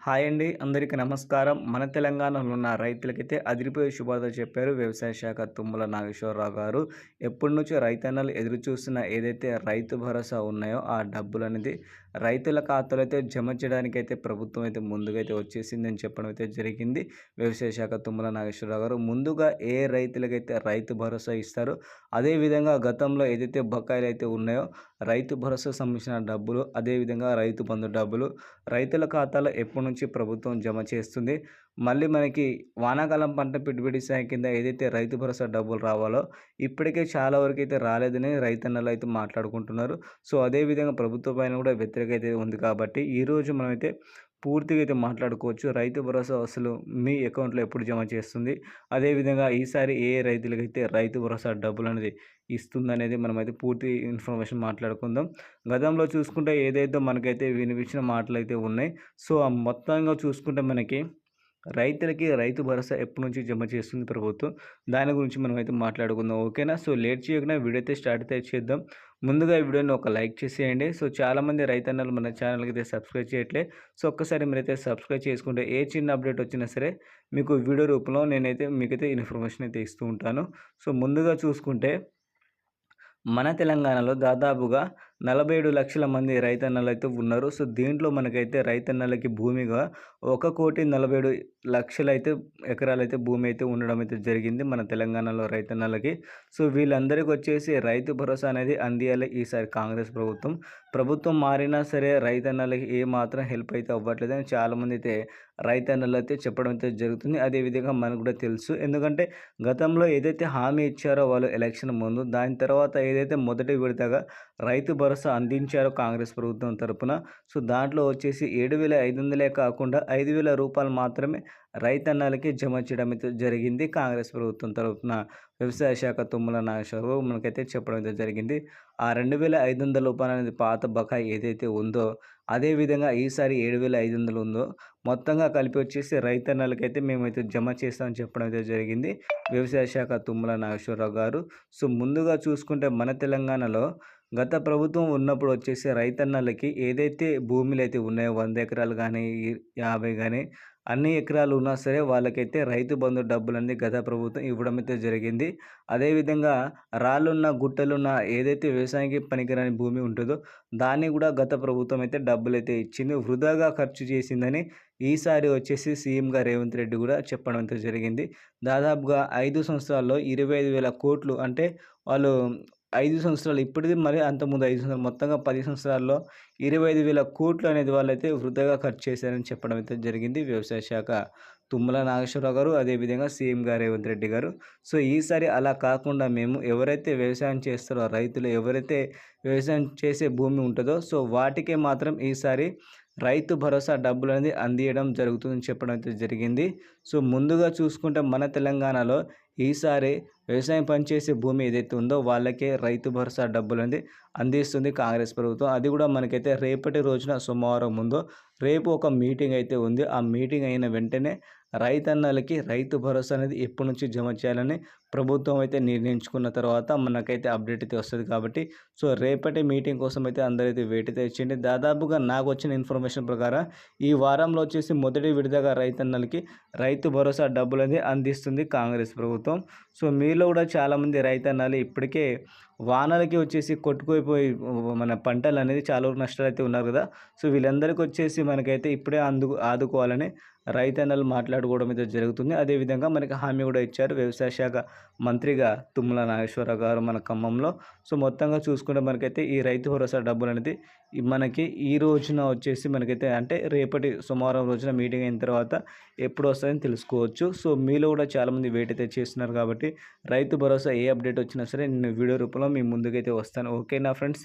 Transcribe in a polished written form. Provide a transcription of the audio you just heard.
Hi అండి. అందరికీ నమస్కారం. మన తెలంగాణలో ఉన్న రైతులకైతే అదిరిపోయే శుభార్త చెప్పారు వ్యవసాయ శాఖ తుమ్మల నాగేశ్వరరావు గారు. ఎప్పటినుంచో రైతన్నలు ఎదురు చూస్తున్న ఏదైతే రైతు భరోసా ఉన్నాయో ఆ డబ్బులనేది రైతుల ఖాతాలో అయితే జమ చేయడానికైతే ప్రభుత్వం అయితే ముందుగైతే వచ్చేసిందని చెప్పడం అయితే జరిగింది. వ్యవసాయ శాఖ తుమ్మల నాగేశ్వరరావు గారు ముందుగా ఏ రైతులకైతే రైతు భరోసా ఇస్తారో అదేవిధంగా గతంలో ఏదైతే బకాయిలు అయితే ఉన్నాయో రైతు భరోసా సంబంధించిన డబ్బులు, అదేవిధంగా రైతు బంధు డబ్బులు రైతుల ఖాతాలో ఎప్పటి నుంచి ప్రభుత్వం జమ చేస్తుంది. మళ్ళీ మనకి వానాకాలం పంట పెట్టుబడి సాయం కింద ఏదైతే రైతు భరోసా డబ్బులు రావాలో ఇప్పటికే చాలా వరకు అయితే రాలేదని రైతన్నలు అయితే మాట్లాడుకుంటున్నారు. సో అదేవిధంగా ప్రభుత్వం పైన కూడా వ్యతిరేకత అయితే ఉంది కాబట్టి ఈరోజు మనమైతే పూర్తిగా అయితే మాట్లాడుకోవచ్చు. రైతు భరోసా అసలు మీ అకౌంట్లో ఎప్పుడు జమ చేస్తుంది, అదేవిధంగా ఈసారి ఏ రైతులకైతే రైతు భరోసా డబ్బులు అనేది ఇస్తుందనేది మనమైతే పూర్తి ఇన్ఫర్మేషన్ మాట్లాడుకుందాం. గతంలో చూసుకుంటే ఏదైతే మనకైతే వినిపించిన మాటలైతే ఉన్నాయి. సో ఆ మొత్తంగా చూసుకుంటే మనకి రైతులకి రైతు భరోసా ఎప్పటి నుంచి జమ చేస్తుంది ప్రభుత్వం, దాని గురించి మనమైతే మాట్లాడుకుందాం. ఓకేనా? సో లేట్ చేయకుండా వీడియో అయితే స్టార్ట్ అయితే చేద్దాం. ముందుగా ఈ వీడియోని ఒక లైక్ చేసేయండి. సో చాలామంది రైతన్నలు మన ఛానల్కి అయితే సబ్స్క్రైబ్ చేయట్లే. సో ఒక్కసారి మీరైతే సబ్స్క్రైబ్ చేసుకుంటే ఏ చిన్న అప్డేట్ వచ్చినా సరే మీకు వీడియో రూపంలో నేనైతే మీకైతే ఇన్ఫర్మేషన్ అయితే ఇస్తూ ఉంటాను. సో ముందుగా చూసుకుంటే మన తెలంగాణలో దాదాపుగా 47 లక్షల మంది రైతన్నలైతే ఉన్నారు. సో దీంట్లో మనకైతే రైతన్నలకి భూమిగా 1,47,00,000 ఎకరాలైతే భూమి అయితే ఉండడం అయితే జరిగింది మన తెలంగాణలో రైతన్నలకి. సో వీళ్ళందరికీ వచ్చేసి రైతు భరోసా అనేది అందియాలి ఈసారి కాంగ్రెస్ ప్రభుత్వం. ప్రభుత్వం మారినా సరే రైతన్నలకి ఏ మాత్రం హెల్ప్ అయితే అవ్వట్లేదని చాలామంది అయితే రైతన్నలు అయితే చెప్పడం అయితే జరుగుతుంది. అదేవిధంగా మనకు కూడా తెలుసు. ఎందుకంటే గతంలో ఏదైతే హామీ ఇచ్చారో వాళ్ళు ఎలక్షన్ ముందు, దాని తర్వాత ఏదైతే మొదటి విడతగా రైతు భరోసా అందించారో కాంగ్రెస్ ప్రభుత్వం తరపున, సో దాంట్లో వచ్చేసి 7,500 కాకుండా 5,000 రూపాయలు మాత్రమే రైతన్నలకి జమ చేయడం అయితే జరిగింది కాంగ్రెస్ ప్రభుత్వం తరపున. వ్యవసాయ శాఖ తుమ్మల నాగేశ్వరరావు మనకైతే చెప్పడం అయితే జరిగింది. ఆ 2,500 రూపాయలు అనేది పాత బకాయి ఏదైతే ఉందో అదేవిధంగా ఈసారి 7,500 ఉందో మొత్తంగా కలిపి వచ్చేసి రైతన్నలకైతే మేమైతే జమ చేస్తామని చెప్పడం అయితే జరిగింది వ్యవసాయ శాఖ తుమ్మల నాగేశ్వరరావు గారు. సో ముందుగా చూసుకుంటే మన తెలంగాణలో గత ప్రభుత్వం ఉన్నప్పుడు వచ్చేసి రైతన్నలకి ఏదైతే భూములు అయితే ఉన్నాయో 100 ఎకరాలు కానీ 50 కానీ అన్ని ఎకరాలు ఉన్నా సరే వాళ్ళకైతే రైతు బంధు డబ్బులన్నీ గత ప్రభుత్వం ఇవ్వడం అయితే జరిగింది. అదేవిధంగా రాళ్ళున్న గుట్టలున్న ఏదైతే వ్యవసాయానికి పనికిరాని భూమి ఉంటుందో దాన్ని కూడా గత ప్రభుత్వం అయితే డబ్బులైతే ఇచ్చింది, వృధాగా ఖర్చు చేసిందని ఈసారి వచ్చేసి సీఎంగా రేవంత్ రెడ్డి కూడా చెప్పడం అయితే జరిగింది. దాదాపుగా 5 సంవత్సరాల్లో 25,000 కోట్లు, అంటే వాళ్ళు 5 సంవత్సరాలు ఇప్పటిది, మరి అంతకుముందు 5 సంవత్సరాలు మొత్తంగా 10 సంవత్సరాల్లో 25,000 కోట్లు అనేది వాళ్ళైతే వృధాగా ఖర్చు చేశారని చెప్పడం అయితే జరిగింది వ్యవసాయ శాఖ తుమ్మల నాగేశ్వరరావు గారు, అదేవిధంగా సీఎంగా రేవంత్ రెడ్డి గారు. సో ఈసారి అలా కాకుండా మేము ఎవరైతే వ్యవసాయం చేస్తారో రైతులు ఎవరైతే వ్యవసాయం చేసే భూమి ఉంటుందో సో వాటికే మాత్రం ఈసారి రైతు భరోసా డబ్బులు అనేది అందియడం జరుగుతుందని చెప్పడం అయితే జరిగింది. సో ముందుగా చూసుకుంటే మన తెలంగాణలో ఈసారి వ్యవసాయం పనిచేసే భూమి ఏదైతే ఉందో వాళ్ళకే రైతు భరోసా డబ్బులు అనేది అందిస్తుంది కాంగ్రెస్ ప్రభుత్వం. అది కూడా మనకైతే రేపటి రోజున సోమవారం ముందు రేపు ఒక మీటింగ్ అయితే ఉంది. ఆ మీటింగ్ అయిన వెంటనే రైతన్నలకి రైతు భరోసా అనేది ఎప్పటి నుంచి జమ చేయాలని ప్రభుత్వం అయితే నిర్ణయించుకున్న తర్వాత మనకైతే అప్డేట్ అయితే వస్తుంది కాబట్టి సో రేపటి మీటింగ్ కోసం అయితే అందరైతే వెయిట్ అయితే ఇచ్చింది. దాదాపుగా నాకు వచ్చిన ఇన్ఫర్మేషన్ ప్రకారం ఈ వారంలో వచ్చేసి మొదటి విడతగా రైతన్నలకి రైతు భరోసా డబ్బులు అనేది అందిస్తుంది కాంగ్రెస్ ప్రభుత్వం. సో మీలో కూడా చాలామంది రైతన్నలు ఇప్పటికే వానలకి వచ్చేసి కొట్టుకుపోయి మన పంటలు అనేది చాలా నష్టాలు అయితే ఉన్నారు కదా. సో వీళ్ళందరికీ వచ్చేసి మనకైతే ఇప్పుడే ఆదుకోవాలని రైతన్నలు మాట్లాడుకోవడం అయితే జరుగుతుంది. అదేవిధంగా మనకి హామీ కూడా ఇచ్చారు వ్యవసాయ శాఖ మంత్రిగా తుమ్మల నాగేశ్వరరావు గారు మన ఖమ్మంలో. సో మొత్తంగా చూసుకుంటే మనకైతే ఈ రైతు భరోసా డబ్బులు అనేది మనకి ఈ రోజున వచ్చేసి మనకైతే అంటే రేపటి సోమవారం రోజున మీటింగ్ అయిన తర్వాత ఎప్పుడు వస్తుందని తెలుసుకోవచ్చు. సో మీలో కూడా చాలామంది వెయిట్ అయితే చేస్తున్నారు కాబట్టి రైతు భరోసా ఏ అప్డేట్ వచ్చినా సరే నేను వీడియో రూపంలో మీ ముందుకైతే వస్తాను. ఓకేనా ఫ్రెండ్స్?